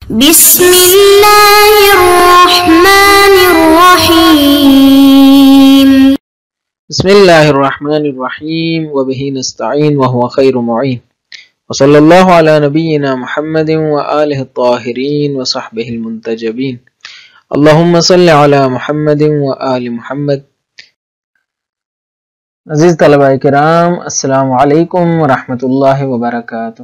بسم الله الرحمن الرحيم. بسم الله الرحمن الرحيم وبه نستعين وهو خير معين وصلى الله على نبينا محمد وآله الطاهرين وصحبه المنتجبين اللهم صل على محمد وآل محمد. عزیز طلباء کرام، السلام علیکم ورحمۃ اللہ وبرکاتہ۔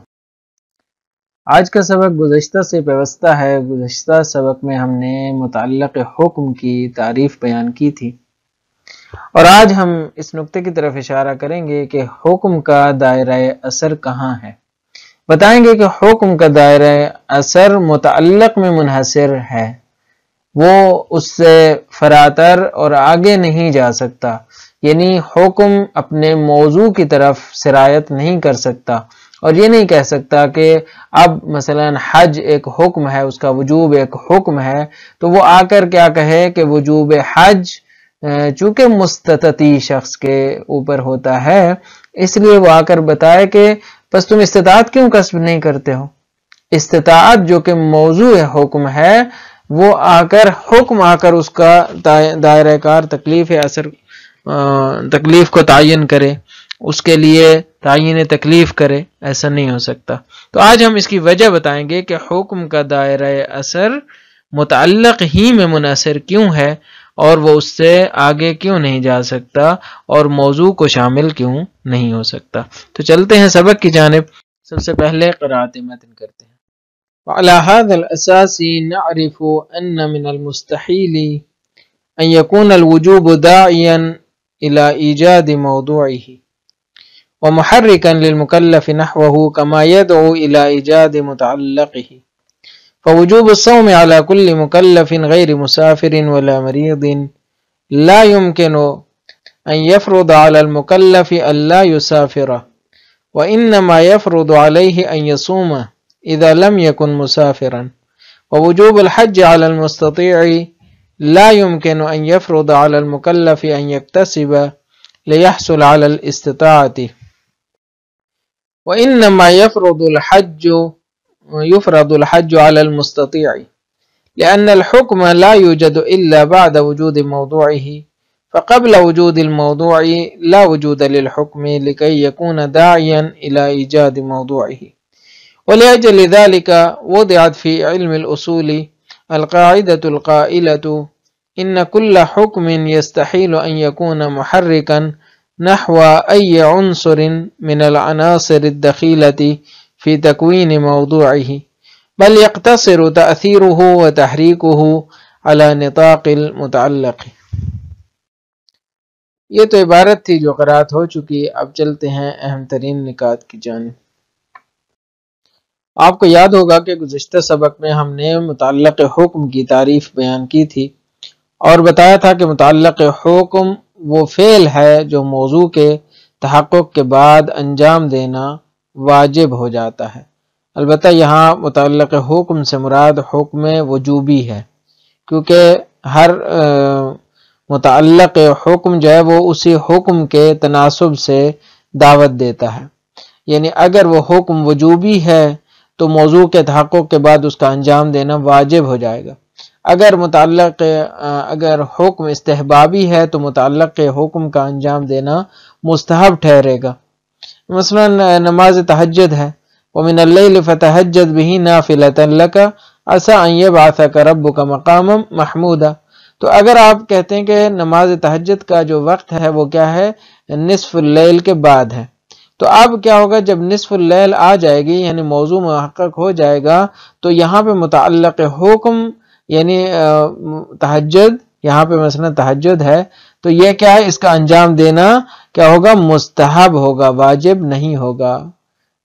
آج کا سبق گزشتہ سے پیوستہ ہے۔ گزشتہ سبق میں ہم نے متعلق حکم کی تعریف بیان کی تھی، اور آج ہم اس نقطے کی طرف اشارہ کریں گے کہ حکم کا دائرہ اثر کہاں ہے۔ بتائیں گے کہ حکم کا دائرہ اثر متعلق میں منحصر ہے، وہ اس سے فراتر اور آگے نہیں جا سکتا، یعنی حکم اپنے موضوع کی طرف سرایت نہیں کر سکتا، اور یہ نہیں کہہ سکتا کہ اب مثلا حج ایک حکم ہے، اس کا وجوب ایک حکم ہے، تو وہ آ کر کیا کہے کہ وجوب حج چونکہ مستطیع شخص کے اوپر ہوتا ہے، اس لیے وہ آ کر بتائے کہ بس تم استطاعت کیوں کسب نہیں کرتے ہو۔ استطاعت جو کہ موضوع حکم ہے، وہ حکم آ کر اس کا دائرہ کار تکلیف کو تعین کرے، اس کے لیے تعین تکلیف کرے، ایسا نہیں ہو سکتا۔ تو آج ہم اس کی وجہ بتائیں گے کہ حکم کا دائرہ اثر متعلق ہی میں منحصر کیوں ہے، اور وہ اس سے آگے کیوں نہیں جا سکتا، اور موضوع کو شامل کیوں نہیں ہو سکتا۔ تو چلتے ہیں سبق کی جانب۔ سب سے پہلے قراءت متن کرتے ہیں۔ وعلى هذا الأساس نعرف أن من المستحيل أن يكون الوجوب داعيا إلى إيجاد موضوعه ومحركا للمكلف نحوه كما يدعو إلى إيجاد متعلقه، فوجوب الصوم على كل مكلف غير مسافر ولا مريض لا يمكن أن يفرض على المكلف ألا يسافر، وإنما يفرض عليه أن يصوم إذا لم يكن مسافرا، ووجوب الحج على المستطيع لا يمكن أن يفرض على المكلف أن يكتسب ليحصل على الاستطاعة، وإنما يفرض الحج على المستطيع، لأن الحكم لا يوجد إلا بعد وجود موضوعه، فقبل وجود الموضوع لا وجود للحكم لكي يكون داعيا إلى إيجاد موضوعه، ولأجل ذلك وضعت في علم الأصول القاعدة القائلة إن كل حكم يستحيل أن يكون محركا نحو أي عنصر من العناصر الدخيلة في تكوين موضوعه، بل يقتصر تأثيره وتحريكه على نطاق المتعلق۔ یہ تو عبارت تھی جو قرأت ہو چکی، اب چلتے ہیں اہم ترین نکات کی جانب۔ آپ کو یاد ہوگا کہ گزشتہ سبق میں ہم نے متعلق حکم کی تعریف بیان کی تھی، اور بتایا تھا کہ متعلق حکم وہ فعل ہے جو موضوع کے تحقق کے بعد انجام دینا واجب ہو جاتا ہے۔ البتہ یہاں متعلق حکم سے مراد حکم وجوبی ہے، کیونکہ ہر متعلق حکم جو ہے وہ اسی حکم کے تناسب سے دعوت دیتا ہے، یعنی اگر وہ حکم وجوبی ہے تو موضوع کے تحقق کے بعد اس کا انجام دینا واجب ہو جائے گا۔ اگر حکم استحبابی ہے تو متعلق حکم کا انجام دینا مستحب ٹھہرے گا۔ مثلا نماز تہجد ہے، وَمِنَ اللَّيْلِ فَتَهَجَّدْ بِهِ نَافِلَةً لَكَ عَسَىٰ أَن يَبْعَثَكَ رَبُّكَ مَقَامًا مَحْمُودًا، تو اگر آپ کہتے ہیں کہ نماز تہجد کا جو وقت ہے وہ کیا ہے، نصف اللیل کے بعد ہے، تو اب کیا ہوگا جب نصف اللیل آ جائے گی، یعنی موضوع محقق ہو جائے گا، تو یہاں پہ متعلق حکم یعنی تہجد، یہاں پہ مثلا تہجد ہے، تو یہ کیا ہے، اس کا انجام دینا کیا ہوگا، مستحب ہوگا، واجب نہیں ہوگا۔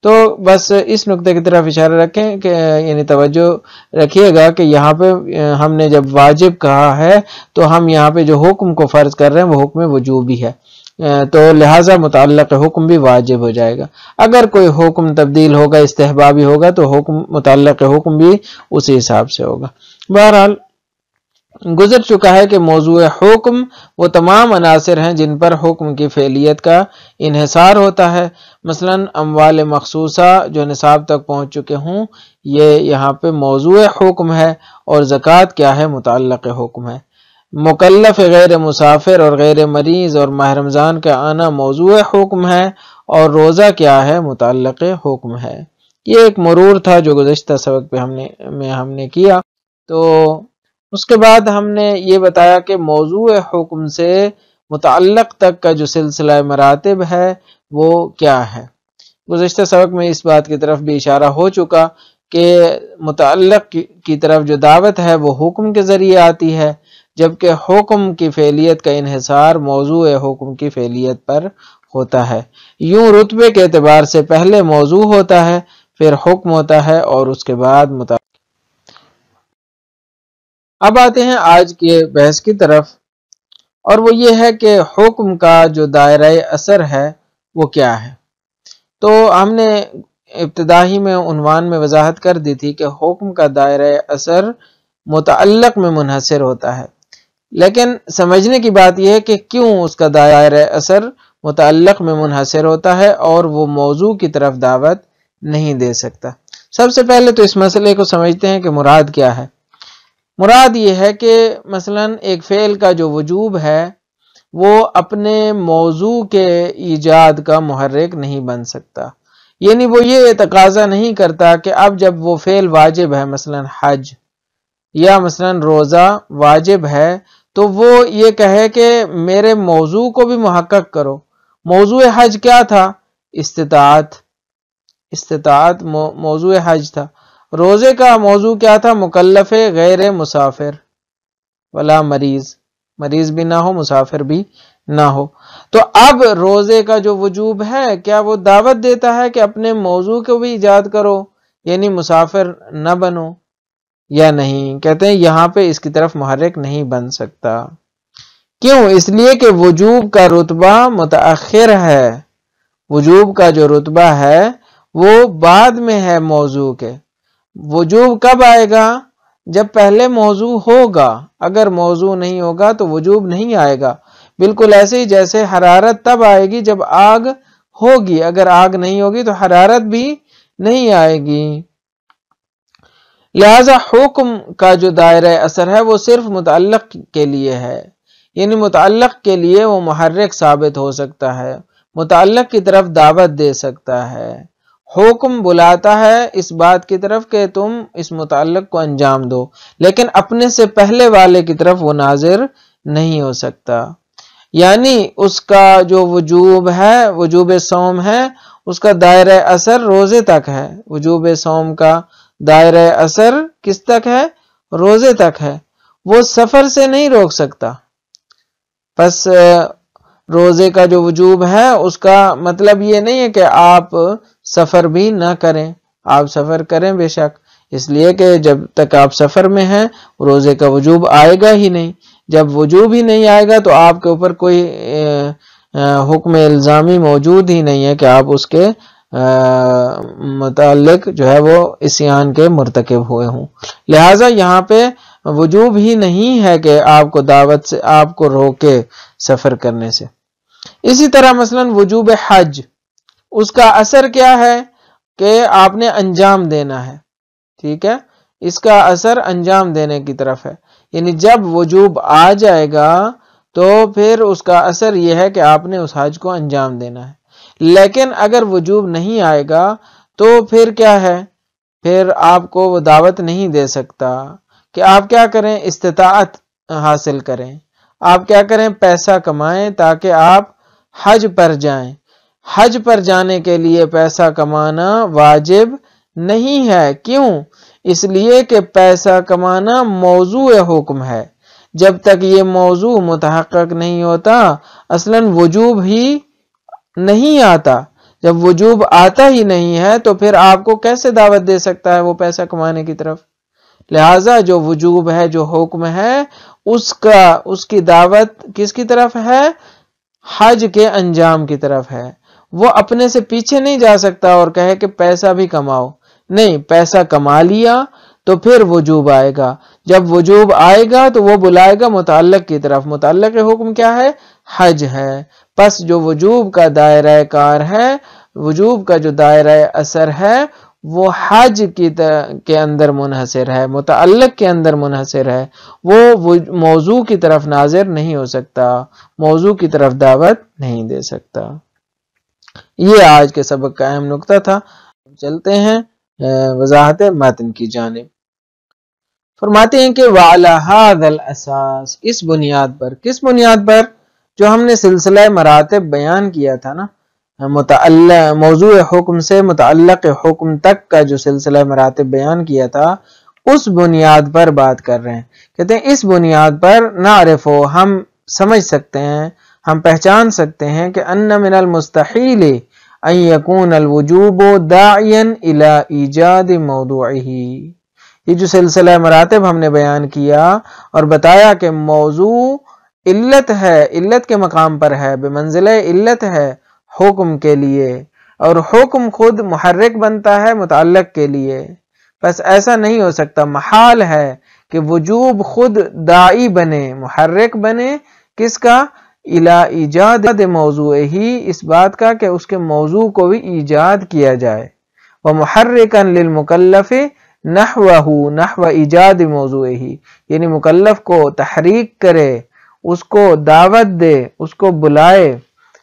تو بس اس نقطے کی طرف اشارہ رکھیں کہ یعنی توجہ رکھیے گا کہ یہاں پہ ہم نے جب واجب کہا ہے تو ہم یہاں پہ جو حکم کو فرض کر رہے ہیں وہ حکم وجوبی ہے، تو لہٰذا متعلق حکم بھی واجب ہو جائے گا۔ اگر کوئی حکم تبدیل ہوگا، استحبابی ہوگا، تو متعلق حکم بھی اسی حساب سے ہوگا۔ بہرحال گزر چکا ہے کہ موضوع حکم وہ تمام عناصر ہیں جن پر حکم کی فعلیت کا انحصار ہوتا ہے۔ مثلا اموال مخصوصہ جو نصاب تک پہنچ چکے ہوں، یہ یہاں پہ موضوع حکم ہے، اور زکوٰۃ کیا ہے؟ متعلق حکم ہے۔ مکلف غیر مسافر اور غیر مریض اور ماہ رمضان کا آنا موضوع حکم ہے، اور روزہ کیا ہے؟ متعلق حکم ہے۔ یہ ایک مرور تھا جو گزشتہ سبق پہ ہم نے کیا۔ تو اس کے بعد ہم نے یہ بتایا کہ موضوع حکم سے متعلق تک کا جو سلسلہ مراتب ہے وہ کیا ہے۔ گزشتہ سبق میں اس بات کی طرف بھی اشارہ ہو چکا کہ متعلق کی طرف جو دعوت ہے وہ حکم کے ذریعے آتی ہے، جبکہ حکم کی فعلیت کا انحصار موضوع حکم کی فعلیت پر ہوتا ہے۔ یوں رتبے کے اعتبار سے پہلے موضوع ہوتا ہے، پھر حکم ہوتا ہے، اور اس کے بعد متعلق۔ اب آتے ہیں آج کے بحث کی طرف، اور وہ یہ ہے کہ حکم کا جو دائرہ اثر ہے وہ کیا ہے۔ تو ہم نے ابتدائی میں عنوان میں وضاحت کر دی تھی کہ حکم کا دائرہ اثر متعلق میں منحصر ہوتا ہے، لیکن سمجھنے کی بات یہ ہے کہ کیوں اس کا دائرہ اثر متعلق میں منحصر ہوتا ہے اور وہ موضوع کی طرف دعوت نہیں دے سکتا۔ سب سے پہلے تو اس مسئلے کو سمجھتے ہیں کہ مراد کیا ہے۔ مراد یہ ہے کہ مثلا ایک فعل کا جو وجوب ہے وہ اپنے موضوع کے ایجاد کا محرک نہیں بن سکتا، یعنی وہ یہ تقاضا نہیں کرتا کہ اب جب وہ فعل واجب ہے، مثلا حج یا مثلا روزہ واجب ہے، تو وہ یہ کہے کہ میرے موضوع کو بھی محقق کرو۔ موضوع حج کیا تھا؟ استطاعت موضوع حج تھا۔ روزے کا موضوع کیا تھا؟ مکلف غیر مسافر ولا مریض بھی نہ ہو، مسافر بھی نہ ہو۔ تو اب روزے کا جو وجوب ہے، کیا وہ دعوت دیتا ہے کہ اپنے موضوع کو بھی ایجاد کرو، یعنی مسافر نہ بنو، یا نہیں؟ کہتے ہیں یہاں پہ اس کی طرف محرک نہیں بن سکتا۔ کیوں؟ اس لیے کہ وجوب کا رتبہ متأخر ہے۔ وجوب کا جو رتبہ ہے وہ بعد میں ہے موضوع کے۔ وجوب کب آئے گا؟ جب پہلے موضوع ہوگا۔ اگر موضوع نہیں ہوگا تو وجوب نہیں آئے گا۔ بالکل ایسے ہی جیسے حرارت تب آئے گی جب آگ ہوگی، اگر آگ نہیں ہوگی تو حرارت بھی نہیں آئے گی۔ لہذا حکم کا جو دائرہ اثر ہے وہ صرف متعلق کے لیے ہے، یعنی متعلق کے لیے وہ محرک ثابت ہو سکتا ہے، متعلق کی طرف دعوت دے سکتا ہے۔ حکم بلاتا ہے اس بات کی طرف کہ تم اس متعلق کو انجام دو، لیکن اپنے سے پہلے والے کی طرف وہ ناظر نہیں ہو سکتا۔ یعنی اس کا جو وجوب ہے، وجوب صوم ہے، اس کا دائرہ اثر روزے تک ہے۔ وجوب صوم کا دائرہ اثر کس تک ہے؟ روزے تک ہے۔ وہ سفر سے نہیں روک سکتا۔ پس روزے کا جو وجوب ہے اس کا مطلب یہ نہیں ہے کہ آپ سفر بھی نہ کریں، آپ سفر کریں بے شک، اس لیے کہ جب تک آپ سفر میں ہیں روزے کا وجوب آئے گا ہی نہیں۔ جب وجوب ہی نہیں آئے گا تو آپ کے اوپر کوئی حکم الزامی موجود ہی نہیں ہے کہ آپ اس کے متعلق جو ہے وہ عصیان کے مرتکب ہوئے ہوں۔ لہٰذا یہاں پہ وجوب ہی نہیں ہے کہ آپ کو دعوت سے آپ کو روکے سفر کرنے سے۔ اسی طرح مثلا وجوب حج، اس کا اثر کیا ہے کہ آپ نے انجام دینا ہے، ٹھیک ہے، اس کا اثر انجام دینے کی طرف ہے، یعنی جب وجوب آ جائے گا تو پھر اس کا اثر یہ ہے کہ آپ نے اس حج کو انجام دینا ہے۔ لیکن اگر وجوب نہیں آئے گا تو پھر کیا ہے؟ پھر آپ کو وہ دعوت نہیں دے سکتا کہ آپ کیا کریں؟ استطاعت حاصل کریں، آپ کیا کریں؟ پیسہ کمائیں تاکہ آپ حج پر جائیں۔ حج پر جانے کے لیے پیسہ کمانا واجب نہیں ہے۔ کیوں؟ اس لیے کہ پیسہ کمانا موضوع حکم ہے۔ جب تک یہ موضوع متحقق نہیں ہوتا اصلاً وجوب ہی نہیں آتا۔ جب وجوب آتا ہی نہیں ہے تو پھر آپ کو کیسے دعوت دے سکتا ہے وہ پیسہ کمانے کی طرف؟ لہٰذا جو وجوب ہے، جو حکم ہے، اس کی دعوت کس کی طرف ہے؟ حج کے انجام کی طرف ہے۔ وہ اپنے سے پیچھے نہیں جا سکتا اور کہے کہ پیسہ بھی کماؤ، نہیں، پیسہ کما لیا تو پھر وجوب آئے گا۔ جب وجوب آئے گا تو وہ بلائے گا متعلق کی طرف۔ متعلق حکم کیا ہے؟ حج ہے۔ پس جو وجوب کا دائرہ کار ہے، وجوب کا جو دائرہ اثر ہے وہ حج کے اندر منحصر ہے، متعلق کے اندر منحصر ہے، وہ موضوع کی طرف ناظر نہیں ہو سکتا، موضوع کی طرف دعوت نہیں دے سکتا۔ یہ آج کے سبق کا اہم نقطہ تھا۔ چلتے ہیں وضاحت متن کی جانب۔ فرماتے ہیں کہ وَعَلَى هَذَا الْأَسَاسِ، اس بنیاد پر، کس بنیاد پر؟ جو ہم نے سلسلہ مراتب بیان کیا تھا نا، موضوع حکم سے متعلق حکم تک کا جو سلسلہ مراتب بیان کیا تھا، اس بنیاد پر بات کر رہے ہیں۔ کہتے ہیں اس بنیاد پر نعرف، ہم سمجھ سکتے ہیں، ہم پہچان سکتے ہیں کہ ان من المستحیل ان یکون الوجوب داعیا الی ایجاد موضوعہ، یہ جو سلسلہ مراتب ہم نے بیان کیا اور بتایا کہ موضوع علت ہے، علت کے مقام پر ہے، بمنزلہ علت ہے حکم کے لیے، اور حکم خود محرک بنتا ہے متعلق کے لیے، بس ایسا نہیں ہو سکتا، محال ہے کہ وجوب خود داعی بنے، محرک بنے، کس کا؟ الی ایجاد موضوع ہی، اس بات کا کہ اس کے موضوع کو بھی ایجاد کیا جائے، ومحرکا للمکلف نحوہ، نحو ایجاد موضوع ہی، یعنی مکلف کو تحریک کرے، اس کو دعوت دے، اس کو بلائے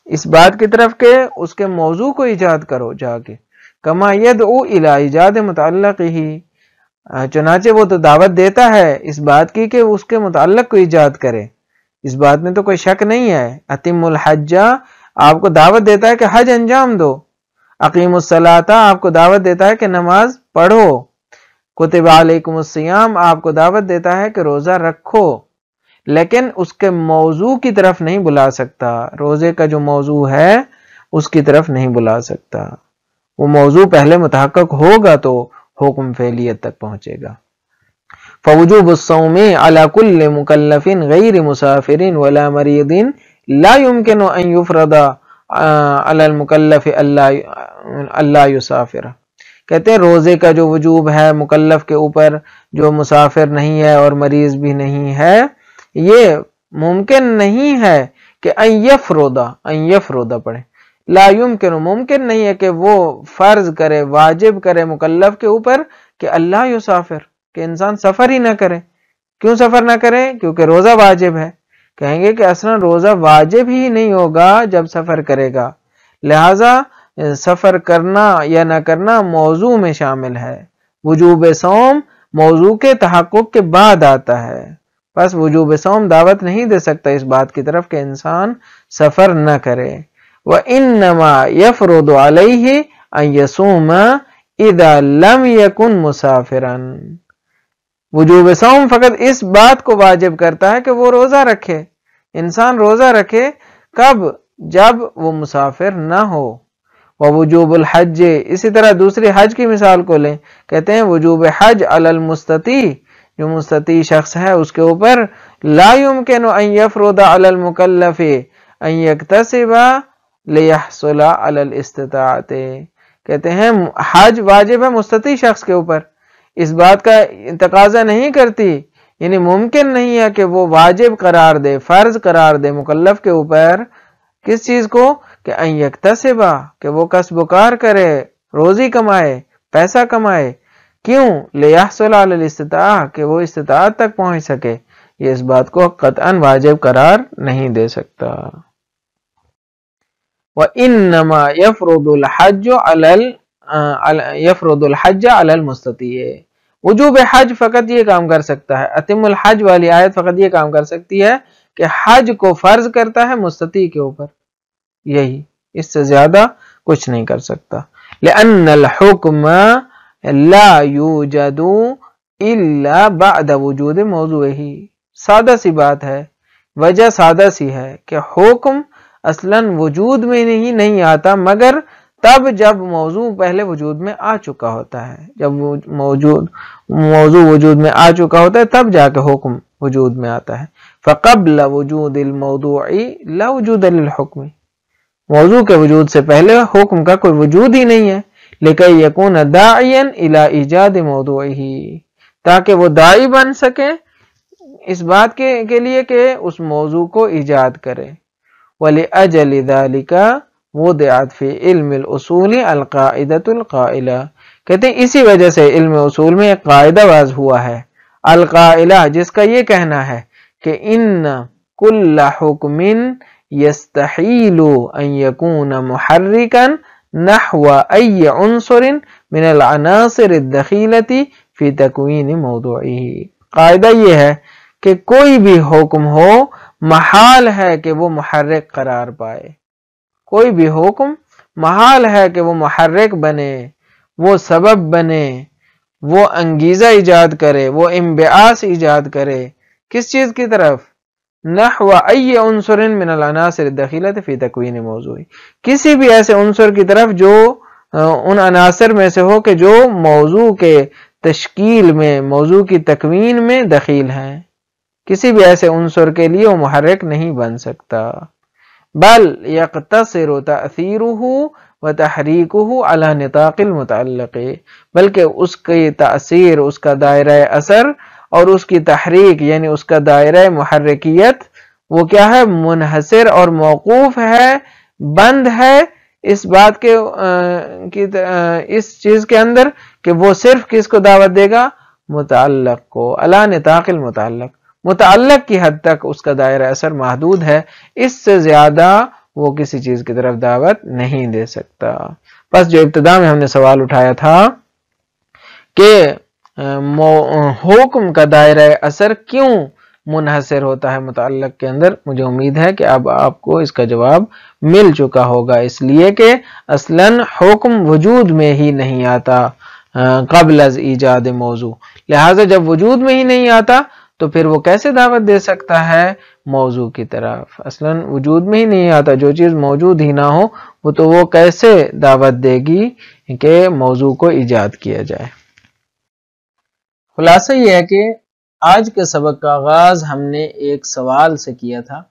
اس بات کی طرف کہ اس کے موضوع کو ایجاد کرو جا کے، کما یدعو الی ایجاد متعلق ہی، چنانچہ وہ تو دعوت دیتا ہے اس بات کی کہ اس کے متعلق کو ایجاد کرے، اس بات میں تو کوئی شک نہیں ہے۔ اتم الحج آپ کو دعوت دیتا ہے کہ حج انجام دو، اقیم الصلاۃ آپ کو دعوت دیتا ہے کہ نماز پڑھو، کتب علیکم الصیام آپ کو دعوت دیتا ہے کہ روزہ رکھو، لیکن اس کے موضوع کی طرف نہیں بلا سکتا، روزے کا جو موضوع ہے اس کی طرف نہیں بلا سکتا، وہ موضوع پہلے متحقق ہوگا تو حکم فعلیت تک پہنچے گا۔ فوجوب الصوم على كل مكلف غير مسافر ولا مريض لا يمكن ان يفرض على المكلف الا يسافر، کہتے ہیں روزے کا جو وجوب ہے مکلف کے اوپر جو مسافر نہیں ہے اور مریض بھی نہیں ہے، یہ ممکن نہیں ہے کہ ان یفرض پڑھیں، لا یمکن، ممکن نہیں ہے کہ وہ فرض کرے، واجب کرے مکلف کے اوپر کہ اللہ یسافر، کہ انسان سفر ہی نہ کرے۔ کیوں سفر نہ کرے؟ کیونکہ روزہ واجب ہے۔ کہیں گے کہ اصلا روزہ واجب ہی نہیں ہوگا جب سفر کرے گا، لہذا سفر کرنا یا نہ کرنا موضوع میں شامل ہے، وجوب صوم موضوع کے تحقق کے بعد آتا ہے، بس وجوب صوم دعوت نہیں دے سکتا اس بات کی طرف کہ انسان سفر نہ کرے۔ وَإِنَّمَا يَفْرُضُ عَلَيْهِ أَن يَصُومَ إِذَا لَمْ يَكُنْ مُسَافِرًا، وجوب صوم فقط اس بات کو واجب کرتا ہے کہ وہ روزہ رکھے، انسان روزہ رکھے، کب؟ جب وہ مسافر نہ ہو۔ ووجوب الحج، اسی طرح دوسری حج کی مثال کو لیں، کہتے ہیں وجوب حج علی المستطیع، جو مستطیع شخص ہے اس کے اوپر، لا يمكن ان يفرض على المكلف ان يكتسب ليحصل على الاستطاعت، کہتے ہیں حج واجب ہے مستطیع شخص کے اوپر، اس بات کا تقاضا نہیں کرتی، یعنی ممکن نہیں ہے کہ وہ واجب قرار دے، فرض قرار دے مکلف کے اوپر کس چیز کو؟ کہ ان یکتسبا، کہ وہ کسب و کار کرے، روزی کمائے، پیسہ کمائے، کیوں؟ لیحصل علی الاستطاعہ، کہ وہ استطاعت تک پہنچ سکے، یہ اس بات کو قطعاً واجب قرار نہیں دے سکتا۔ وَإِنَّمَا يَفْرُضُ الْحَجَّ عَلَى الْمُسْتَطِيعِ، وجوب حج فقط یہ کام کر سکتا ہے، اتم الحج والی آیت فقط یہ کام کر سکتی ہے کہ حج کو فرض کرتا ہے مستطیع کے اوپر، یہی، اس سے زیادہ کچھ نہیں کر سکتا۔ لأن الحکم لا یوجد الا بعد وجود موضوعہ، سادہ سی بات ہے، وجہ سادہ سی ہے کہ حکم اصلاً وجود میں نہیں آتا مگر تب جب موضوع پہلے وجود میں آ چکا ہوتا ہے، جب موضوع وجود میں آ چکا ہوتا ہے تب جا کے حکم وجود میں آتا ہے۔ فقبل وجود الموضوع لا وجود للحکم، موضوع کے وجود سے پہلے حکم کا کوئی وجود ہی نہیں ہے، لکی یکون داعیا الی ایجاد موضوعہ، تاکہ وہ داعی بن سکے اس بات کے لیے کہ اس موضوع کو ایجاد کرے۔ وَلِأَجَلِ ذَلِكَ وُضِعَتْ فِي عِلْمِ الْأُصُولِ الْقَاعِدَةُ الْقَائِلَةُ، کہتے ہیں اسی وجہ سے علم اصول میں ایک قاعدہ واضح ہوا ہے، القائلہ، جس کا یہ کہنا ہے کہ ان کل حکم یستحیل ان یکون محرکا نحو ای عنصر من العناصر الدخیلۃ فی تکوین موضوعہ۔ قاعدہ یہ ہے کہ کوئی بھی حکم ہو محال ہے کہ وہ محرک قرار پائے، کوئی بھی حکم محال ہے کہ وہ محرک بنے، وہ سبب بنے، وہ انگیزہ ایجاد کرے، وہ انبعاث ایجاد کرے، کس چیز کی طرف؟ نحو ای عنصر من العناصر الدخیلۃ فی تکوین موضوع، کسی بھی ایسے عنصر کی طرف جو ان عناصر میں سے ہو کہ جو موضوع کے تشکیل میں، موضوع کی تکوین میں دخیل ہیں، کسی بھی ایسے عنصر کے لیے وہ محرک نہیں بن سکتا۔ بل یقتصر تأثیرہ وتحریکہ علی نطاق المتعلق، بلکہ اس کی تأثیر، اس کا دائرہ اثر اور اس کی تحریک یعنی اس کا دائرہ محرکیت وہ کیا ہے؟ منحصر اور موقوف ہے، بند ہے اس بات کے اس چیز کے اندر کہ وہ صرف کس کو دعوت دے گا؟ متعلق کو، علی نطاق المتعلق، متعلق کی حد تک اس کا دائرہ اثر محدود ہے، اس سے زیادہ وہ کسی چیز کی طرف دعوت نہیں دے سکتا۔ بس جو ابتدا میں ہم نے سوال اٹھایا تھا کہ حکم کا دائرہ اثر کیوں منحصر ہوتا ہے متعلق کے اندر، مجھے امید ہے کہ اب آپ کو اس کا جواب مل چکا ہوگا، اس لیے کہ اصلاً حکم وجود میں ہی نہیں آتا قبل از ایجاد موضوع، لہٰذا جب وجود میں ہی نہیں آتا تو پھر وہ کیسے دعوت دے سکتا ہے موضوع کی طرف؟ اصلاً وجود میں ہی نہیں آتا، جو چیز موجود ہی نہ ہو وہ تو وہ کیسے دعوت دے گی کہ موضوع کو ایجاد کیا جائے۔ خلاصہ یہ ہے کہ آج کے سبق کا آغاز ہم نے ایک سوال سے کیا تھا،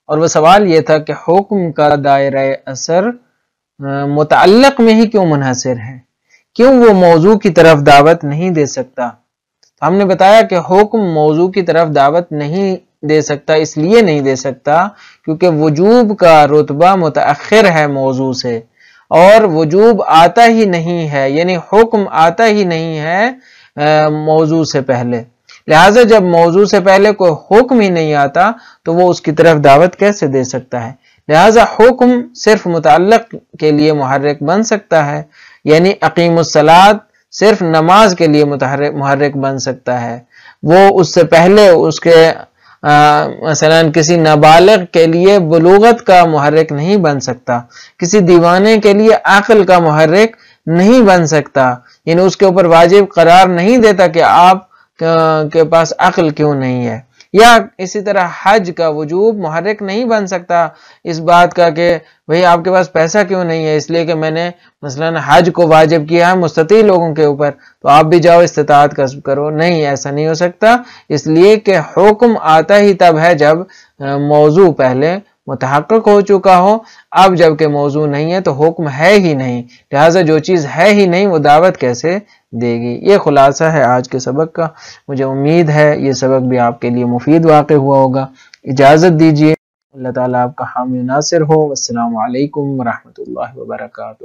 اور وہ سوال یہ تھا کہ حکم کا دائرہ اثر متعلق میں ہی کیوں منحصر ہے، کیوں وہ موضوع کی طرف دعوت نہیں دے سکتا؟ ہم نے بتایا کہ حکم موضوع کی طرف دعوت نہیں دے سکتا، اس لیے نہیں دے سکتا کیونکہ وجوب کا رتبہ متأخر ہے موضوع سے، اور وجوب آتا ہی نہیں ہے، یعنی حکم آتا ہی نہیں ہے موضوع سے پہلے، لہٰذا جب موضوع سے پہلے کوئی حکم ہی نہیں آتا تو وہ اس کی طرف دعوت کیسے دے سکتا ہے؟ لہٰذا حکم صرف متعلق کے لیے محرک بن سکتا ہے، یعنی اقیم الصلاۃ صرف نماز کے لیے محرک بن سکتا ہے، وہ اس سے پہلے اس کے مثلا کسی نابالغ کے لیے بلوغت کا محرک نہیں بن سکتا، کسی دیوانے کے لیے عقل کا محرک نہیں بن سکتا، یعنی اس کے اوپر واجب قرار نہیں دیتا کہ آپ کے پاس عقل کیوں نہیں ہے، یا اسی طرح حج کا وجوب محرک نہیں بن سکتا اس بات کا کہ بھئی آپ کے پاس پیسہ کیوں نہیں ہے، اس لیے کہ میں نے مثلا حج کو واجب کیا ہے مستطیع لوگوں کے اوپر تو آپ بھی جاؤ استطاعت کسب کرو، نہیں، ایسا نہیں ہو سکتا، اس لیے کہ حکم آتا ہی تب ہے جب موضوع پہلے متحقق ہو چکا ہو، اب جب کہ موضوع نہیں ہے تو حکم ہے ہی نہیں، لہٰذا جو چیز ہے ہی نہیں وہ دعوت کیسے دے گی؟ یہ خلاصہ ہے آج کے سبق کا، مجھے امید ہے یہ سبق بھی آپ کے لیے مفید واقع ہوا ہوگا۔ اجازت دیجیے، اللہ تعالیٰ آپ کا حامی و ناصر ہو، والسلام علیکم ورحمۃ اللہ وبرکاتہ۔